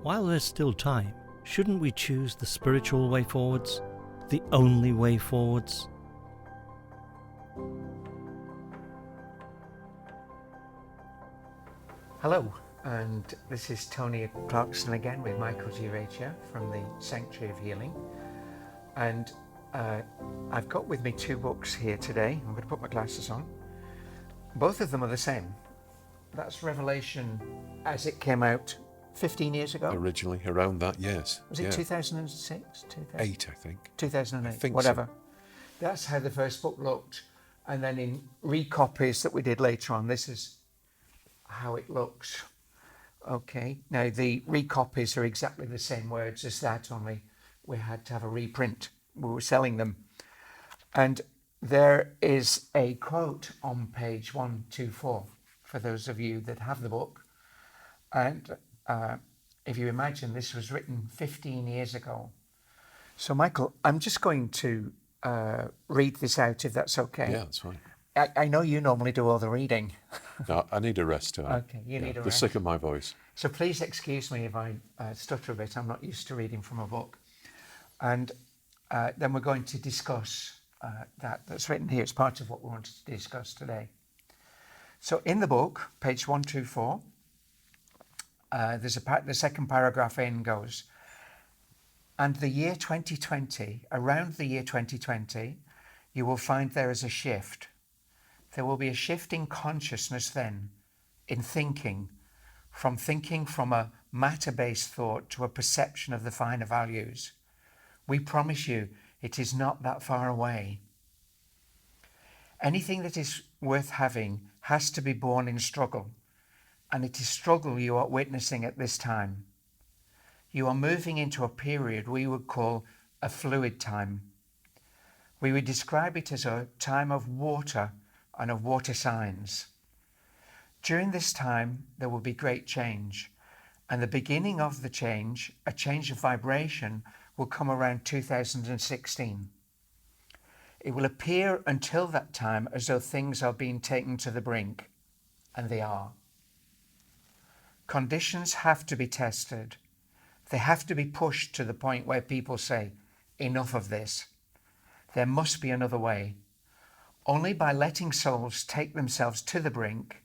While there's still time, shouldn't we choose the spiritual way forwards? The only way forwards? Hello, and this is Tony Clarkson again with Michael G. Reccia from the Sanctuary of Healing. And I've got with me two books here today. I'm going to put my glasses on. Both of them are the same. That's Revelation as it came out 15 years ago. Originally, around that, yes. Was it 2006? 8, I think. 2008, I think whatever. So. That's how the first book looked. And then in recopies that we did later on, this is how it looks. Okay, now the recopies are exactly the same words as that, only we had to have a reprint. We were selling them. And there is a quote on page 124 for those of you that have the book. And if you imagine, this was written 15 years ago. So Michael, I'm just going to read this out, if that's okay. Yeah, that's fine. I know you normally do all the reading. No, I need a rest tonight. Okay, you need a The rest. sick of my voice. So please excuse me if I stutter a bit. I'm not used to reading from a book. And then we're going to discuss that's written here. It's part of what we wanted to discuss today. So in the book, page 124, there's the second paragraph in goes, and the year 2020, around the year 2020, you will find there is a shift. There will be a shift in consciousness then, in thinking from a matter-based thought to a perception of the finer values. We promise you it is not that far away. Anything that is worth having has to be born in struggle, and it is struggle you are witnessing at this time. You are moving into a period we would call a fluid time. We would describe it as a time of water and of water signs. During this time, there will be great change, and the beginning of the change, a change of vibration, will come around 2016. It will appear until that time as though things are being taken to the brink, and they are. Conditions have to be tested. They have to be pushed to the point where people say, enough of this. There must be another way. Only by letting souls take themselves to the brink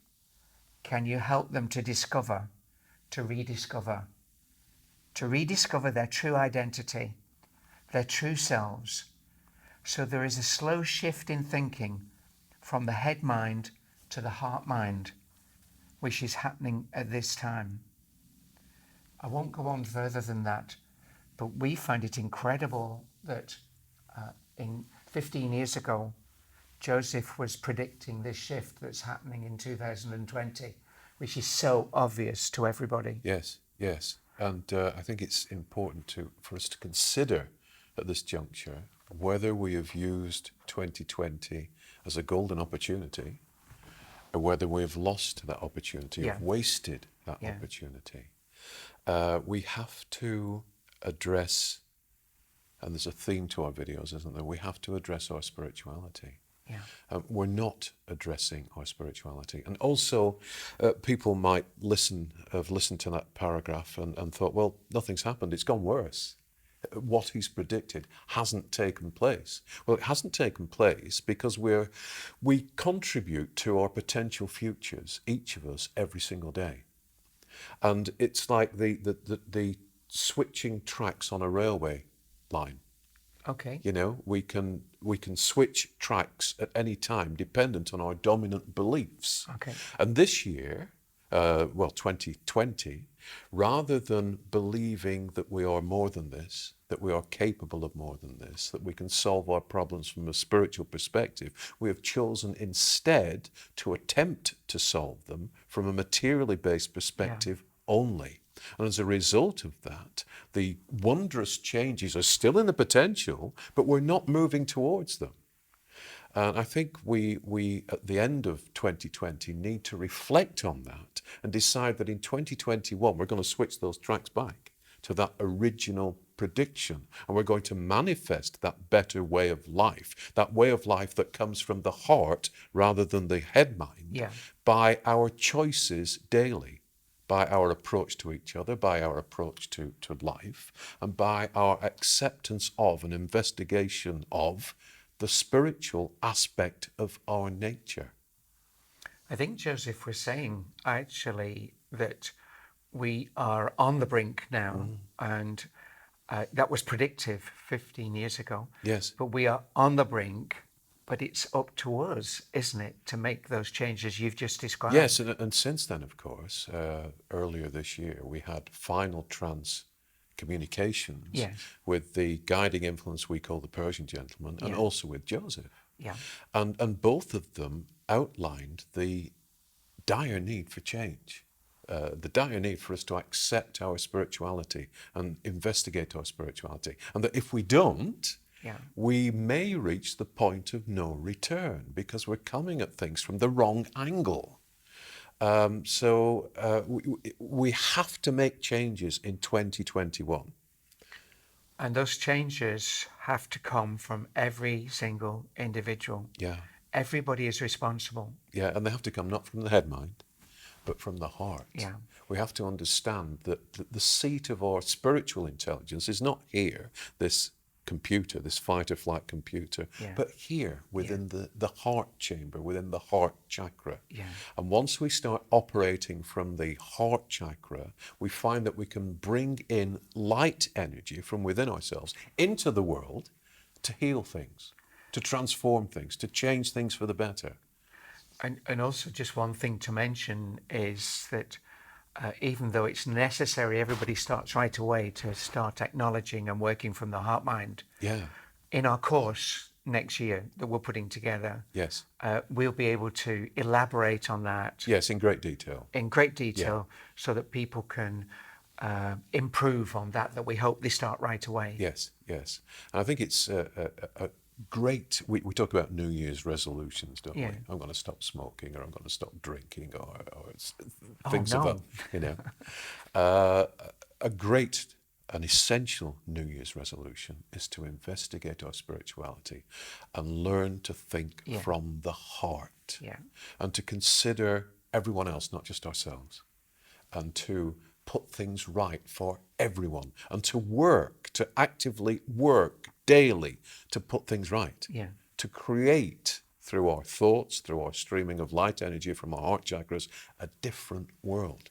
can you help them to discover, to rediscover their true identity, their true selves. So there is a slow shift in thinking from the head mind to the heart mind, which is happening at this time. I won't go on further than that, but we find it incredible that in 15 years ago, Joseph was predicting this shift that's happening in 2020, which is so obvious to everybody. Yes. And I think it's important for us to consider at this juncture whether we have used 2020 as a golden opportunity or whether we have lost that opportunity, have wasted that opportunity. We have to address, and there's a theme to our videos, isn't there? We have to address our spirituality. Yeah. We're not addressing our spirituality. And also, people might have listened to that paragraph and thought, well, nothing's happened, it's gone worse. What he's predicted hasn't taken place. Well, it hasn't taken place because we contribute to our potential futures, each of us, every single day. And it's like the switching tracks on a railway line. Okay. You know, we can switch tracks at any time, dependent on our dominant beliefs. Okay. And this year, 2020, rather than believing that we are more than this, that we are capable of more than this, that we can solve our problems from a spiritual perspective, we have chosen instead to attempt to solve them from a materially based perspective only. And as a result of that, the wondrous changes are still in the potential, but we're not moving towards them. And I think we at the end of 2020 need to reflect on that and decide that in 2021 we're going to switch those tracks back to that original prediction, and we're going to manifest that better way of life, that way of life that comes from the heart rather than the head mind, by our choices daily, by our approach to each other, by our approach to life, and by our acceptance of and investigation of the spiritual aspect of our nature. I think, Joseph, we're saying actually that we are on the brink now, and that was predictive 15 years ago. Yes. But we are on the brink, but it's up to us, isn't it, to make those changes you've just described? Yes, and since then, of course, earlier this year, we had final communications Yes. with the guiding influence we call the Persian gentleman, and Yeah. also with Joseph. Yeah. And both of them outlined the dire need for change, the dire need for us to accept our spirituality and investigate our spirituality. And that if we don't, Yeah. we may reach the point of no return because we're coming at things from the wrong angle. So we have to make changes in 2021. And those changes have to come from every single individual. Yeah. Everybody is responsible. Yeah, and they have to come not from the head mind, but from the heart. Yeah. We have to understand that the seat of our spiritual intelligence is not here, this computer, this fight or flight computer, Yeah. but here within the heart chamber, within the heart chakra. Yeah. And once we start operating from the heart chakra, we find that we can bring in light energy from within ourselves into the world to heal things, to transform things, to change things for the better. And also just one thing to mention is that even though it's necessary, everybody starts right away to start acknowledging and working from the heart mind. Yeah. In our course next year that we're putting together, Yes. we'll be able to elaborate on that Yes, in great detail. in great detail so that people can improve on that we hope they start right away. Yes, yes. And I think it's a great, we talk about New Year's resolutions, don't Yeah. we? I'm going to stop smoking, or I'm going to stop drinking, or things of no. that, you know. A great, an essential New Year's resolution is to investigate our spirituality and learn to think Yeah. from the heart, Yeah. and to consider everyone else, not just ourselves, and to put things right for everyone, and to actively work daily to put things right. Yeah. To create, through our thoughts, through our streaming of light energy from our heart chakras, a different world.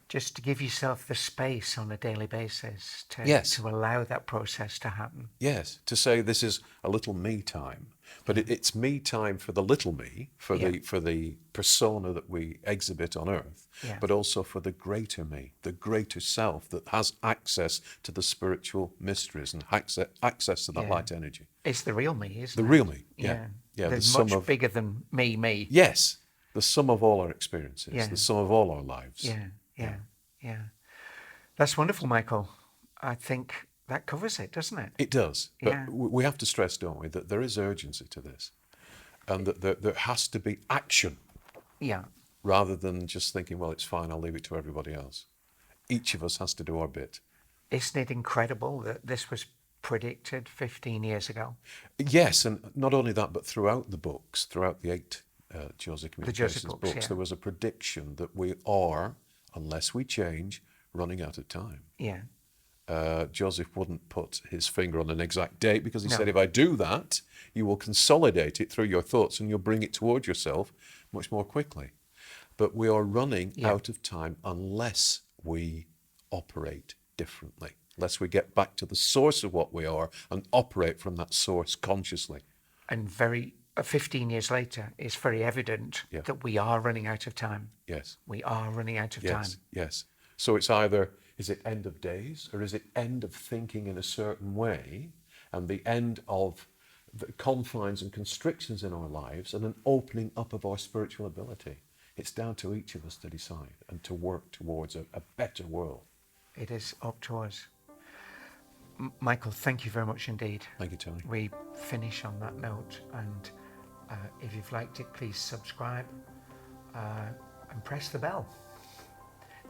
Just to give yourself the space on a daily basis to, Yes. to allow that process to happen. Yes, to say this is a little me time, but it's me time for the little me, for the persona that we exhibit on earth, Yeah. but also for the greater me, the greater self that has access to the spiritual mysteries and access to that Yeah. light energy. It's the real me, isn't The it? real me, yeah. They're the sum much of, bigger than me. yes, the sum of all our experiences, Yeah. the sum of all our lives. Yeah. That's wonderful, Michael. I think that covers it, doesn't it? It does, but Yeah. we have to stress, don't we, that there is urgency to this, and that there has to be action Yeah. rather than just thinking, well, it's fine, I'll leave it to everybody else. Each of us has to do our bit. Isn't it incredible that this was predicted 15 years ago? Yes, and not only that, but throughout the books, throughout the 8 Joseph Communications books, yeah. there was a prediction that we are, unless we change, running out of time. Yeah. Joseph wouldn't put his finger on an exact date because he No. said, if I do that, you will consolidate it through your thoughts and you'll bring it towards yourself much more quickly. But we are running Yeah. out of time unless we operate differently, unless we get back to the source of what we are and operate from that source consciously. And 15 years later, it's very evident Yeah. that we are running out of time. Yes. We are running out of Yes, time. yes. So it's either, is it end of days, or is it end of thinking in a certain way, and the end of the confines and constrictions in our lives, and an opening up of our spiritual ability? It's down to each of us to decide and to work towards a better world. It is up to us. Michael, thank you very much indeed. Thank you, Tony. We finish on that note, and if you've liked it, please subscribe and press the bell.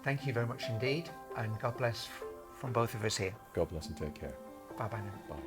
Thank you very much indeed, and God bless from both of us here. God bless and take care. Bye-bye now. Bye.